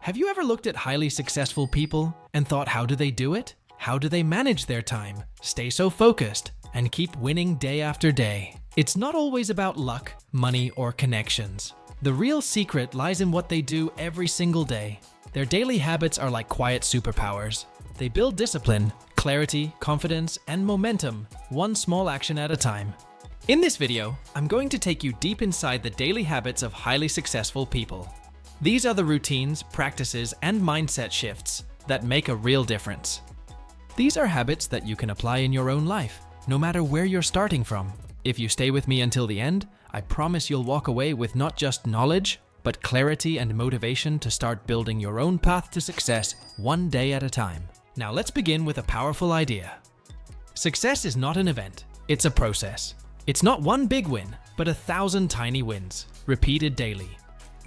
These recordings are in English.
Have you ever looked at highly successful people and thought, how do they do it? How do they manage their time, stay so focused, and keep winning day after day? It's not always about luck, money, or connections. The real secret lies in what they do every single day. Their daily habits are like quiet superpowers. They build discipline, clarity, confidence, and momentum, one small action at a time. In this video, I'm going to take you deep inside the daily habits of highly successful people. These are the routines, practices, and mindset shifts that make a real difference. These are habits that you can apply in your own life, no matter where you're starting from. If you stay with me until the end, I promise you'll walk away with not just knowledge, but clarity and motivation to start building your own path to success one day at a time. Now let's begin with a powerful idea. Success is not an event, it's a process. It's not one big win, but 1,000 tiny wins, repeated daily.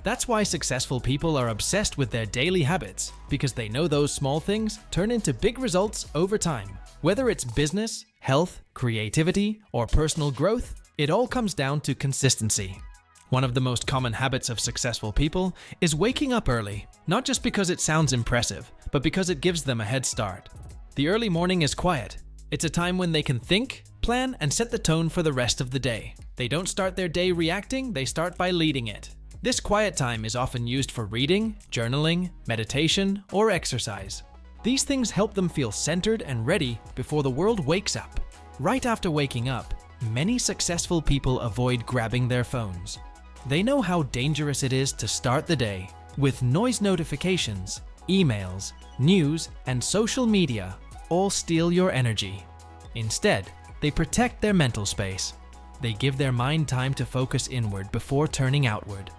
That's why successful people are obsessed with their daily habits, because they know those small things turn into big results over time. Whether it's business, health, creativity, or personal growth, it all comes down to consistency. One of the most common habits of successful people is waking up early, not just because it sounds impressive, but because it gives them a head start. The early morning is quiet. It's a time when they can think, plan, and set the tone for the rest of the day. They don't start their day reacting, they start by leading it. This quiet time is often used for reading, journaling, meditation, or exercise. These things help them feel centered and ready before the world wakes up. Right after waking up, many successful people avoid grabbing their phones. They know how dangerous it is to start the day with noise notifications, emails, news, and social media all steal your energy. Instead, they protect their mental space. They give their mind time to focus inward before turning outward.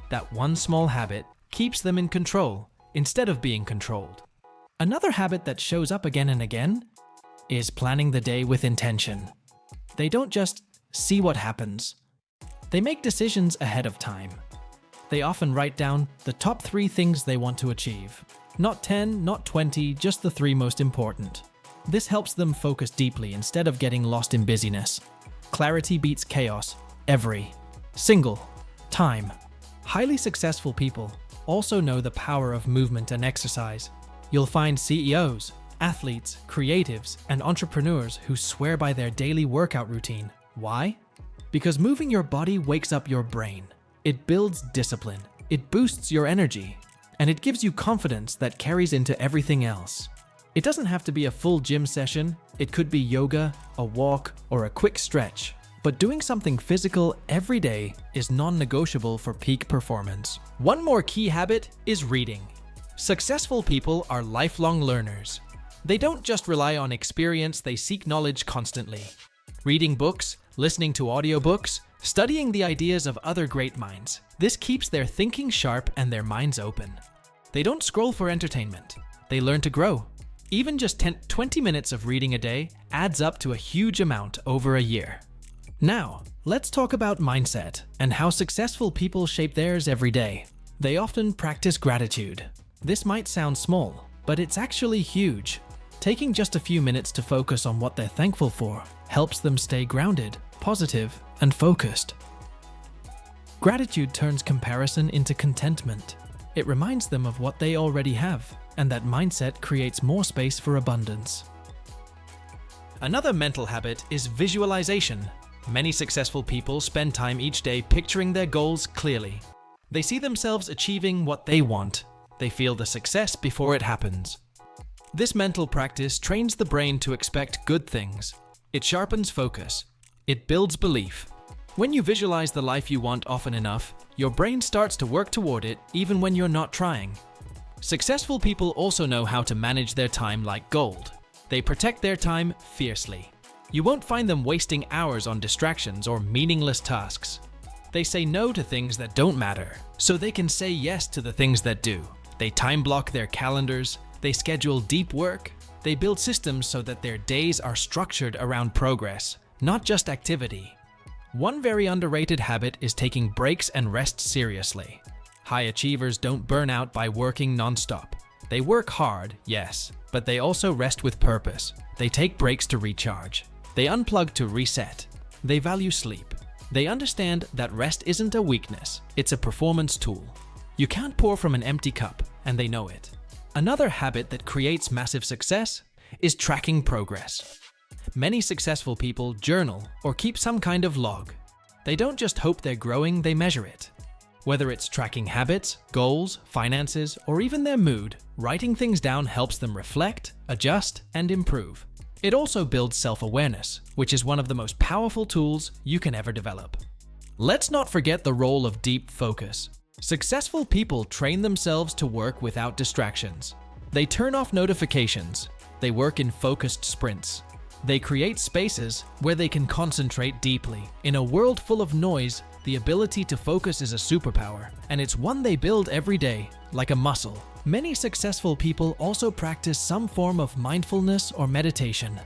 That one small habit keeps them in control instead of being controlled. Another habit that shows up again and again is planning the day with intention. They don't just see what happens. They make decisions ahead of time. They often write down the top 3 things they want to achieve. Not 10, not 20, just the 3 most important. This helps them focus deeply instead of getting lost in busyness. Clarity beats chaos every single time. Highly successful people also know the power of movement and exercise. You'll find CEOs, athletes, creatives, and entrepreneurs who swear by their daily workout routine. Why? Because moving your body wakes up your brain. It builds discipline, it boosts your energy, and it gives you confidence that carries into everything else. It doesn't have to be a full gym session. It could be yoga, a walk, or a quick stretch. But doing something physical every day is non-negotiable for peak performance. One more key habit is reading. Successful people are lifelong learners. They don't just rely on experience, they seek knowledge constantly. Reading books, listening to audiobooks, studying the ideas of other great minds. This keeps their thinking sharp and their minds open. They don't scroll for entertainment. They learn to grow. Even just 20 minutes of reading a day adds up to a huge amount over a year. Now, let's talk about mindset and how successful people shape theirs every day. They often practice gratitude. This might sound small, but it's actually huge. Taking just a few minutes to focus on what they're thankful for helps them stay grounded, positive, and focused. Gratitude turns comparison into contentment. It reminds them of what they already have, and that mindset creates more space for abundance. Another mental habit is visualization. Many successful people spend time each day picturing their goals clearly. They see themselves achieving what they want. They feel the success before it happens. This mental practice trains the brain to expect good things. It sharpens focus. It builds belief. When you visualize the life you want often enough, your brain starts to work toward it even when you're not trying. Successful people also know how to manage their time like gold. They protect their time fiercely. You won't find them wasting hours on distractions or meaningless tasks. They say no to things that don't matter, so they can say yes to the things that do. They time block their calendars, they schedule deep work, they build systems so that their days are structured around progress, not just activity. One very underrated habit is taking breaks and rest seriously. High achievers don't burn out by working non-stop. They work hard, yes, but they also rest with purpose. They take breaks to recharge. They unplug to reset. They value sleep. They understand that rest isn't a weakness, it's a performance tool. You can't pour from an empty cup, and they know it. Another habit that creates massive success is tracking progress. Many successful people journal or keep some kind of log. They don't just hope they're growing, they measure it. Whether it's tracking habits, goals, finances, or even their mood, writing things down helps them reflect, adjust, and improve. It also builds self-awareness, which is one of the most powerful tools you can ever develop. Let's not forget the role of deep focus. Successful people train themselves to work without distractions. They turn off notifications. They work in focused sprints. They create spaces where they can concentrate deeply. In a world full of noise, the ability to focus is a superpower, and it's one they build every day, like a muscle. Many successful people also practice some form of mindfulness or meditation.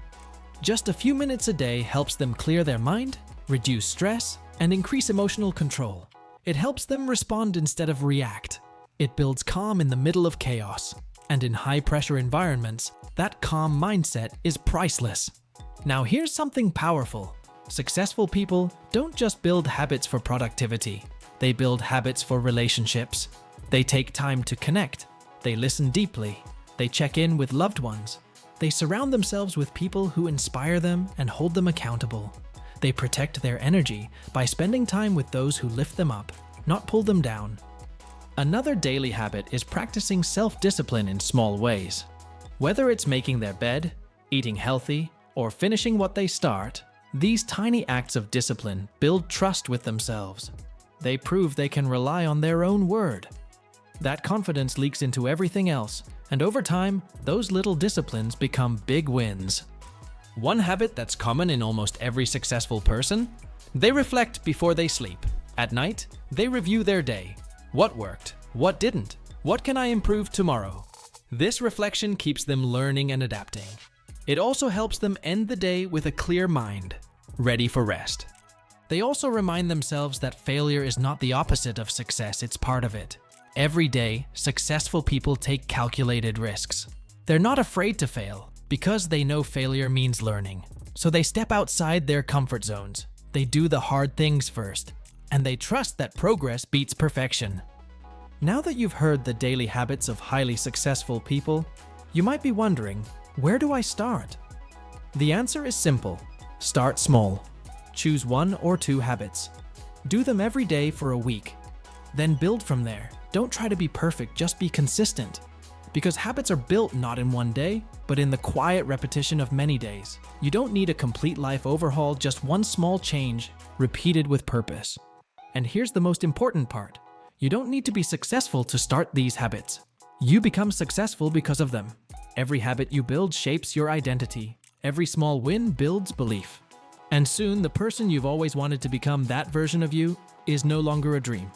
Just a few minutes a day helps them clear their mind, reduce stress, and increase emotional control. It helps them respond instead of react. It builds calm in the middle of chaos. And in high-pressure environments, that calm mindset is priceless. Now here's something powerful. Successful people don't just build habits for productivity. They build habits for relationships. They take time to connect. They listen deeply. They check in with loved ones. They surround themselves with people who inspire them and hold them accountable. They protect their energy by spending time with those who lift them up, not pull them down. Another daily habit is practicing self-discipline in small ways. Whether it's making their bed, eating healthy, or finishing what they start, these tiny acts of discipline build trust with themselves. They prove they can rely on their own word. That confidence leaks into everything else, and over time, those little disciplines become big wins. One habit that's common in almost every successful person? They reflect before they sleep. At night, they review their day. What worked? What didn't? What can I improve tomorrow? This reflection keeps them learning and adapting. It also helps them end the day with a clear mind, ready for rest. They also remind themselves that failure is not the opposite of success, it's part of it. Every day, successful people take calculated risks. They're not afraid to fail because they know failure means learning. So they step outside their comfort zones. They do the hard things first, and they trust that progress beats perfection. Now that you've heard the daily habits of highly successful people, you might be wondering, where do I start? The answer is simple. Start small. Choose 1 or 2 habits. Do them every day for a week. Then build from there. Don't try to be perfect, just be consistent. Because habits are built not in one day, but in the quiet repetition of many days. You don't need a complete life overhaul, just one small change, repeated with purpose. And here's the most important part. You don't need to be successful to start these habits. You become successful because of them. Every habit you build shapes your identity. Every small win builds belief. And soon, the person you've always wanted to become, that version of you, is no longer a dream.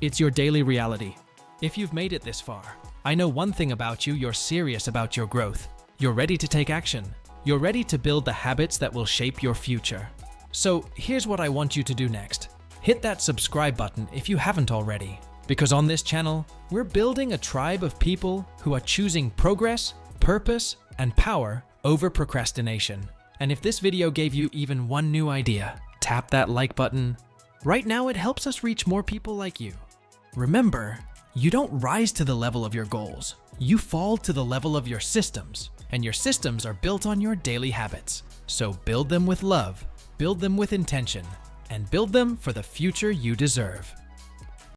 It's your daily reality. If you've made it this far, I know one thing about you: you're serious about your growth. You're ready to take action. You're ready to build the habits that will shape your future. So here's what I want you to do next. Hit that subscribe button if you haven't already. Because on this channel, we're building a tribe of people who are choosing progress, purpose, and power over procrastination. And if this video gave you even one new idea, tap that like button. Right now, it helps us reach more people like you. Remember, you don't rise to the level of your goals. You fall to the level of your systems, and your systems are built on your daily habits. So build them with love, build them with intention, and build them for the future you deserve.